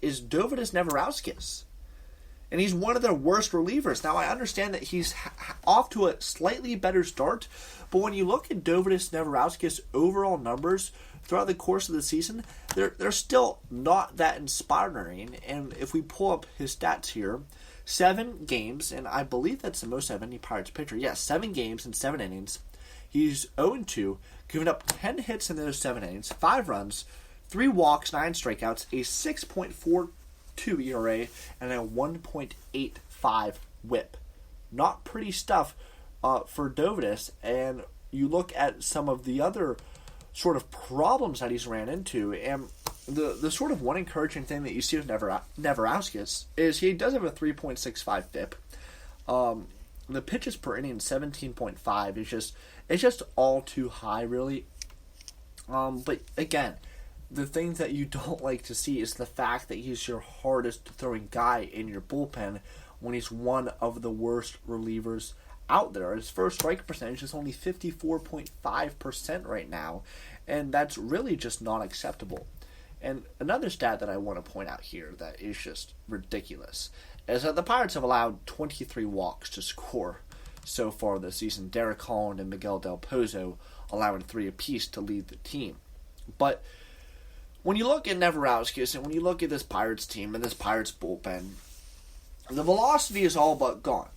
is Dovydas Neverauskas. And he's one of their worst relievers. Now, I understand that he's off to a slightly better start, but when you look at Dovydas Neverauskas' overall numbers throughout the course of the season, they're still not that inspiring. And if we pull up his stats here, 7 games, and I believe that's the most of any Pirates pitcher. Yes, 7 games and 7 innings. He's 0-2, giving up 10 hits in those 7 innings, 5 runs, 3 walks, 9 strikeouts, a 6.42 ERA, and a 1.85 WHIP. Not pretty stuff for Dovydas. And you look at some of the other sort of problems that he's ran into, and the sort of one encouraging thing that you see with Neverauskas is he does have a 3.65 FIP. The pitches per inning 17.5 it's just all too high, really. But again, the thing that you don't like to see is the fact that he's your hardest throwing guy in your bullpen when he's one of the worst relievers out there. His first strike percentage is only 54.5% right now, and that's really just not acceptable. And another stat that I want to point out here that is just ridiculous is that the Pirates have allowed 23 walks to score so far this season. Derek Holland and Miguel Del Pozo allowing 3 apiece to lead the team. But when you look at Neverauskas and when you look at this Pirates team and this Pirates bullpen, the velocity is all but gone.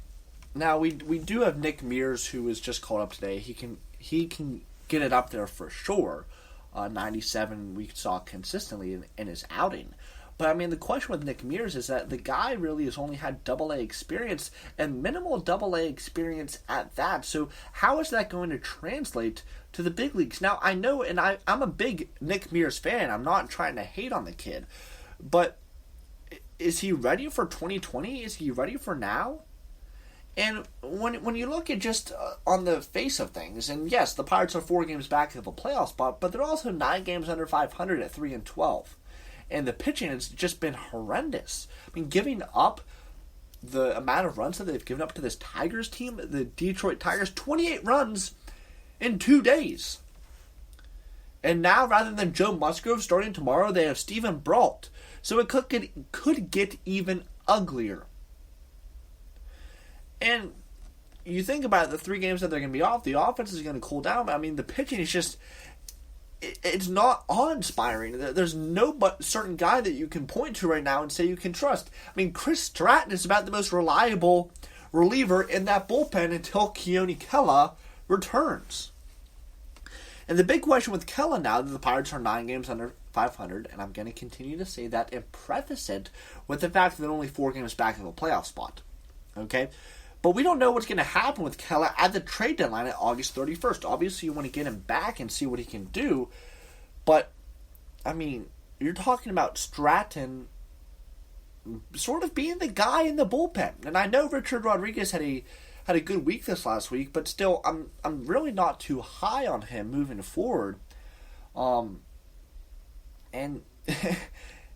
Now, we do have Nick Mears, who was just called up today. He can get it up there for sure. 97 we saw consistently in his outing. But, I mean, the question with Nick Mears is that the guy really has only had Double-A experience and minimal Double-A experience at that. So how is that going to translate to the big leagues? Now, I know, and I'm a big Nick Mears fan. I'm not trying to hate on the kid. But is he ready for 2020? Is he ready for now? And when you look at just on the face of things, and yes, the Pirates are 4 games back of a playoff spot, but they're also 9 games under 500 at 3-12. And the pitching has just been horrendous. I mean, giving up the amount of runs that they've given up to this Tigers team, the Detroit Tigers, 28 runs in 2 days. And now, rather than Joe Musgrove starting tomorrow, they have Steven Brault. So it could get even uglier. And you think about the 3 games that they're going to be off, the offense is going to cool down. I mean, the pitching is just, it's not awe-inspiring. There's no but certain guy that you can point to right now and say you can trust. I mean, Chris Stratton is about the most reliable reliever in that bullpen until Keone Kela returns. And the big question with Kela now that the Pirates are 9 games under 500, and I'm going to continue to say that and preface it with the fact that they're only 4 games back of a playoff spot. Okay? But we don't know what's going to happen with Kela at the trade deadline at August 31st. Obviously, you want to get him back and see what he can do. But, I mean, you're talking about Stratton sort of being the guy in the bullpen. And I know Richard Rodriguez had a good week this last week, but still, I'm really not too high on him moving forward. And,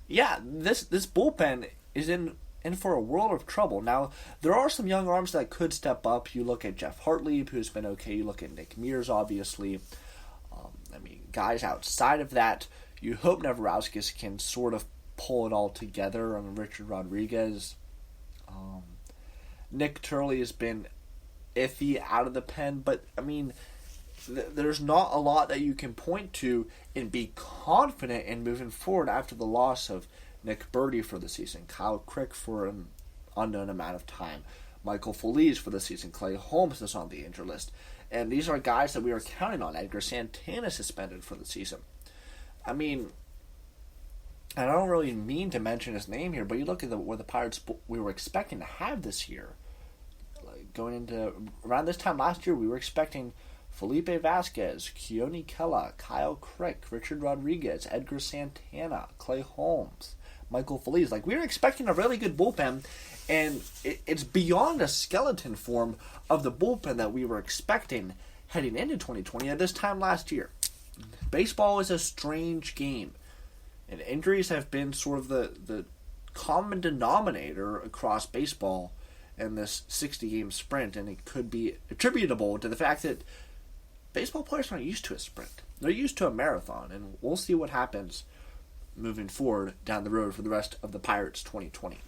yeah, this bullpen is in for a world of trouble. Now, there are some young arms that could step up. You look at Jeff Hartlieb, who's been okay. You look at Nick Mears, obviously. I mean, guys outside of that, you hope Neverauskas can sort of pull it all together. I mean, Richard Rodriguez. Nick Turley has been iffy out of the pen, but, I mean, there's not a lot that you can point to and be confident in moving forward after the loss of Nick Birdie for the season, Kyle Crick for an unknown amount of time, Michael Feliz for the season, Clay Holmes is on the injured list. And these are guys that we are counting on. Edgar Santana suspended for the season. I mean, I don't really mean to mention his name here, but you look at where the Pirates we were expecting to have this year. Like going into around this time last year, we were expecting Felipe Vasquez, Keone Kela, Kyle Crick, Richard Rodriguez, Edgar Santana, Clay Holmes, Michael Feliz. Like, we were expecting a really good bullpen, and it's beyond a skeleton form of the bullpen that we were expecting heading into 2020 at this time last year. Baseball is a strange game, and injuries have been sort of the common denominator across baseball in this 60-game sprint, and it could be attributable to the fact that baseball players aren't used to a sprint. They're used to a marathon, and we'll see what happens moving forward down the road for the rest of the Pirates 2020.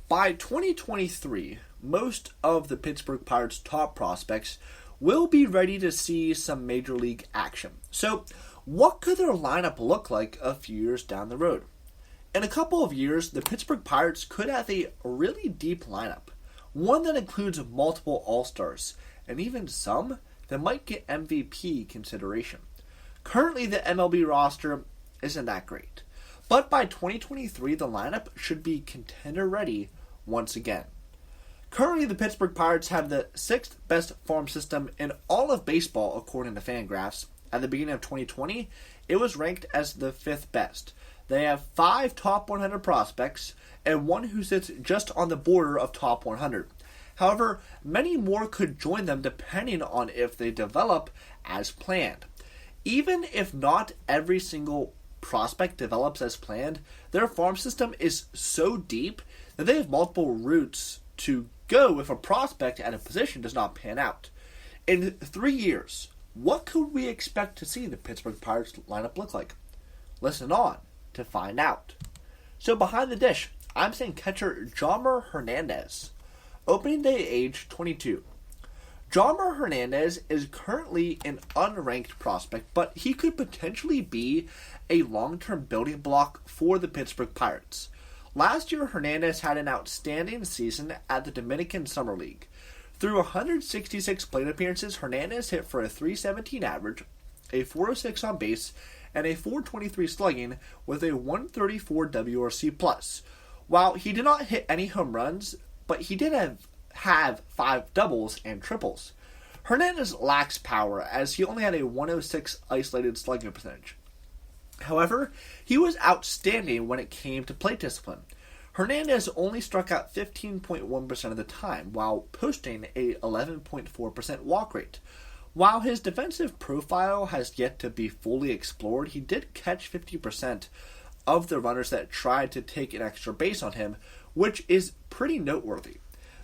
By 2023, most of the Pittsburgh Pirates' top prospects will be ready to see some major league action. So, what could their lineup look like a few years down the road? In a couple of years, the Pittsburgh Pirates could have a really deep lineup, one that includes multiple All-Stars, and even some that might get MVP consideration. Currently, the MLB roster isn't that great, but by 2023, the lineup should be contender-ready once again. Currently, the Pittsburgh Pirates have the 6th best farm system in all of baseball, according to Fangraphs. At the beginning of 2020, it was ranked as the 5th best. They have 5 top 100 prospects and one who sits just on the border of top 100. However, many more could join them depending on if they develop as planned. Even if not every single prospect develops as planned, their farm system is so deep that they have multiple routes to go if a prospect at a position does not pan out. In 3 years, what could we expect to see the Pittsburgh Pirates lineup look like? Listen on to find out. So behind the dish, I'm saying catcher Jomar Hernandez. Opening day age 22. Jomar Hernandez is currently an unranked prospect, but he could potentially be a long-term building block for the Pittsburgh Pirates. Last year, Hernandez had an outstanding season at the Dominican Summer League. Through 166 plate appearances, Hernandez hit for a .317 average, a .406 on base, and a .423 slugging with a .134 WRC+. While he did not hit any home runs, but he did have 5 doubles and triples. Hernandez lacks power as he only had a .106 isolated slugging percentage. However, he was outstanding when it came to plate discipline. Hernandez only struck out 15.1% of the time, while posting a 11.4% walk rate. While his defensive profile has yet to be fully explored, he did catch 50% of the runners that tried to take an extra base on him, which is pretty noteworthy.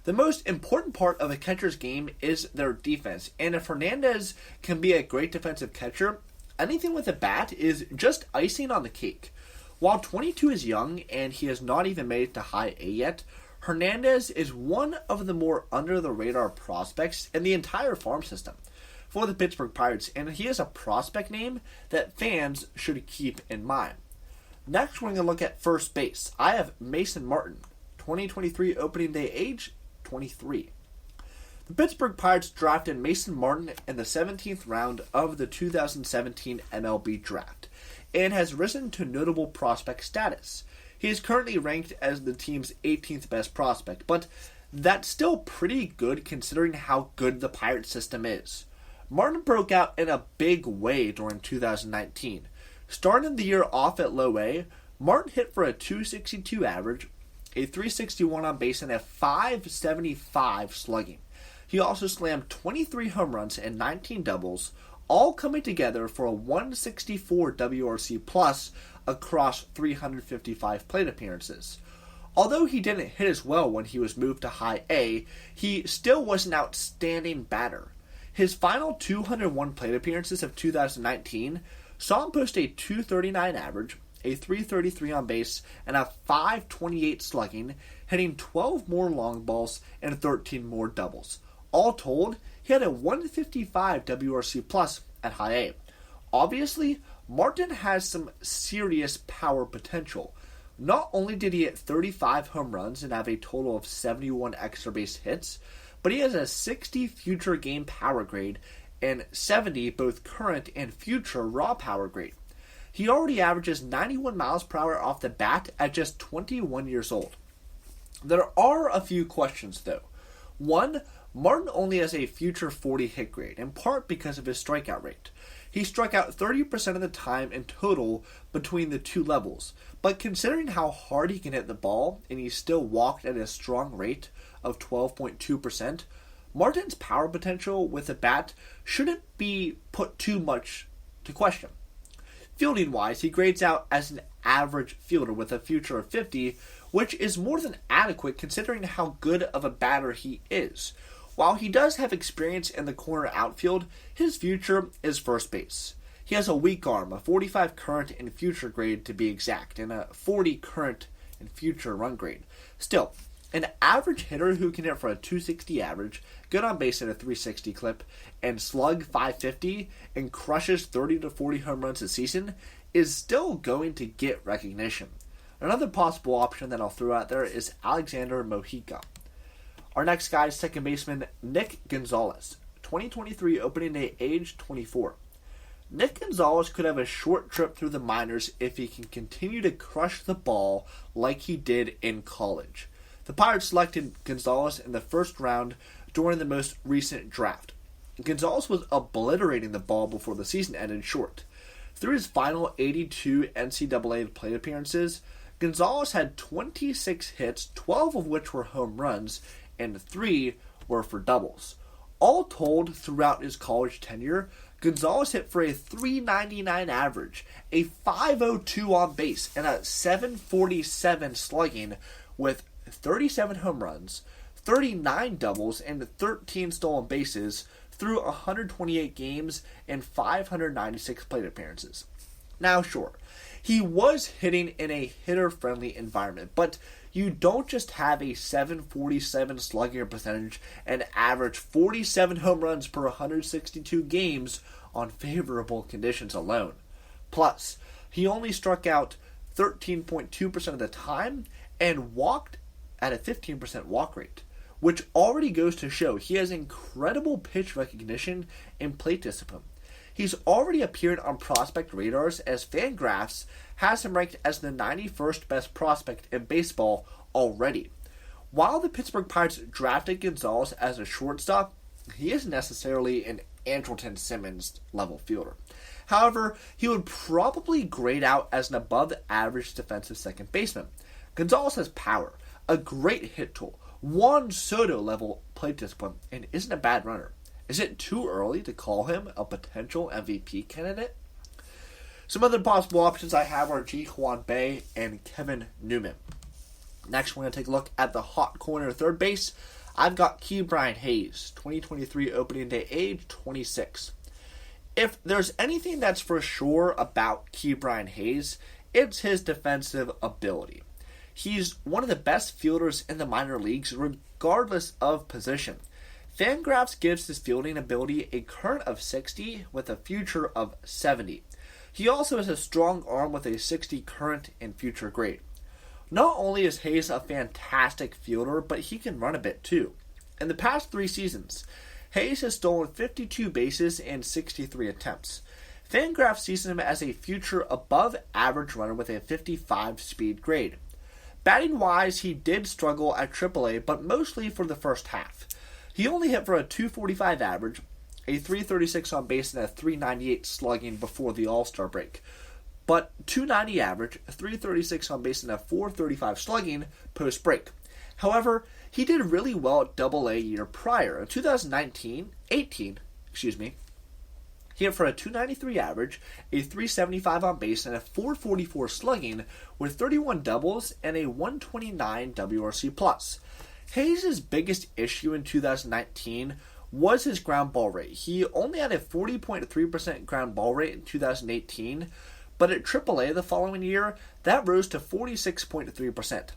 The most important part of a catcher's game is their defense, and if Hernandez can be a great defensive catcher, anything with a bat is just icing on the cake. While 22 is young and he has not even made it to high A yet, Hernandez is one of the more under-the-radar prospects in the entire farm system for the Pittsburgh Pirates, and he is a prospect name that fans should keep in mind. Next, we're going to look at first base. I have Mason Martin, 2023 opening day age, 23. The Pittsburgh Pirates drafted Mason Martin in the 17th round of the 2017 MLB draft and has risen to notable prospect status. He is currently ranked as the team's 18th best prospect, but that's still pretty good considering how good the Pirates system is. Martin broke out in a big way during 2019. Starting the year off at low A, Martin hit for a .262 average, a .361 on base, and a .575 slugging. He also slammed 23 home runs and 19 doubles, all coming together for a .164 WRC+ across 355 plate appearances. Although he didn't hit as well when he was moved to high A, he still was an outstanding batter. His final 201 plate appearances of 2019 saw him post a .239 average, a .333 on base, and a .528 slugging, hitting 12 more long balls and 13 more doubles. All told, he had a .155 WRC+ at high A. Obviously, Martin has some serious power potential. Not only did he hit 35 home runs and have a total of 71 extra base hits, but he has a 60 future game power grade and 70 both current and future raw power grade. He already averages 91 miles per hour off the bat at just 21 years old. There are a few questions though. One, Martin only has a future 40 hit grade, in part because of his strikeout rate. He struck out 30% of the time in total between the two levels, but considering how hard he can hit the ball, and he still walked at a strong rate of 12.2%, Martin's power potential with a bat shouldn't be put too much to question. Fielding-wise, he grades out as an average fielder with a future of 50, which is more than adequate considering how good of a batter he is. While he does have experience in the corner outfield, his future is first base. He has a weak arm, a 45 current and future grade to be exact, and a 40 current and future run grade. Still, an average hitter who can hit for a 260 average, get on base at a 360 clip, and slug 550 and crushes 30 to 40 home runs a season is still going to get recognition. Another possible option that I'll throw out there is Alexander Mojica. Our next guy is second baseman Nick Gonzalez, 2023 opening day, age 24. Nick Gonzalez could have a short trip through the minors if he can continue to crush the ball like he did in college. The Pirates selected Gonzalez in the first round during the most recent draft. Gonzalez was obliterating the ball before the season ended short. Through his final 82 NCAA plate appearances, Gonzalez had 26 hits, 12 of which were home runs, and 3 were for doubles. All told, throughout his college tenure, Gonzalez hit for a 399 average, a 502 on base, and a 747 slugging with 37 home runs, 39 doubles, and 13 stolen bases through 128 games and 596 plate appearances. Now, sure, he was hitting in a hitter-friendly environment, but you don't just have a 747 slugging percentage and average 47 home runs per 162 games on favorable conditions alone. Plus, he only struck out 13.2% of the time and walked at a 15% walk rate, which already goes to show he has incredible pitch recognition and plate discipline. He's already appeared on prospect radars as Fangraphs has him ranked as the 91st best prospect in baseball already. While the Pittsburgh Pirates drafted Gonzalez as a shortstop, he isn't necessarily an Andrelton Simmons level fielder. However, he would probably grade out as an above average defensive second baseman. Gonzalez has power, a great hit tool, Juan Soto level plate discipline, and isn't a bad runner. Is it too early to call him a potential MVP candidate? Some other possible options I have are Ji Hwan Bae and Kevin Newman. Next, we're going to take a look at the hot corner third base. I've got Ke'Bryan Hayes, 2023 opening day, age 26. If there's anything that's for sure about Ke'Bryan Hayes, it's his defensive ability. He's one of the best fielders in the minor leagues, regardless of position. Fangraphs gives his fielding ability a current of 60 with a future of 70. He also has a strong arm with a 60 current and future grade. Not only is Hayes a fantastic fielder, but he can run a bit too. In the past 3 seasons, Hayes has stolen 52 bases and 63 attempts. Fangraphs sees him as a future above average runner with a 55 speed grade. Batting wise, he did struggle at AAA, but mostly for the first half. He only hit for a 245 average, a 336 on base, and a 398 slugging before the All-Star break. But 290 average, a 336 on base, and a 435 slugging post-break. However, he did really well at AA year prior. In 2018, he hit for a 293 average, a 375 on base, and a 444 slugging with 31 doubles and a 129 WRC+. Hayes' biggest issue in 2019 was his ground ball rate. He only had a 40.3% ground ball rate in 2018, but at AAA the following year, that rose to 46.3%.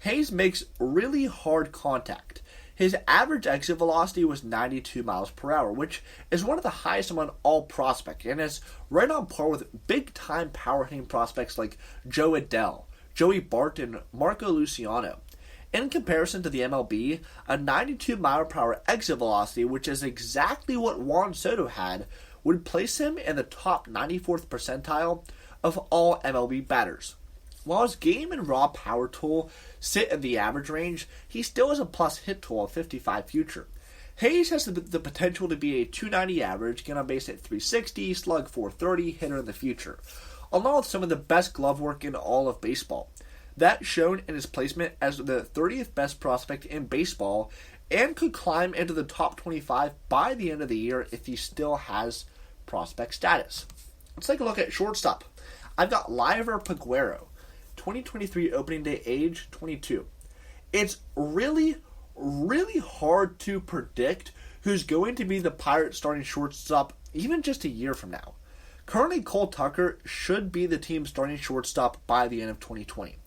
Hayes makes really hard contact. His average exit velocity was 92 miles per hour, which is one of the highest among all prospects, and is right on par with big-time power-hitting prospects like Joe Adell, Joey Bart, and Marco Luciano. In comparison to the MLB, a 92 mile per hour exit velocity, which is exactly what Juan Soto had, would place him in the top 94th percentile of all MLB batters. While his game and raw power tool sit in the average range, he still has a plus hit tool of 55 future. Hayes has the potential to be a 290 average, get on base at 360, slug 430, hitter in the future, along with some of the best glove work in all of baseball. That shown in his placement as the 30th best prospect in baseball, and could climb into the top 25 by the end of the year if he still has prospect status. Let's take a look at shortstop. I've got Liover Peguero, 2023 opening day, age 22. It's really hard to predict who's going to be the Pirates starting shortstop even just a year from now. Currently, Cole Tucker should be the team's starting shortstop by the end of 2020.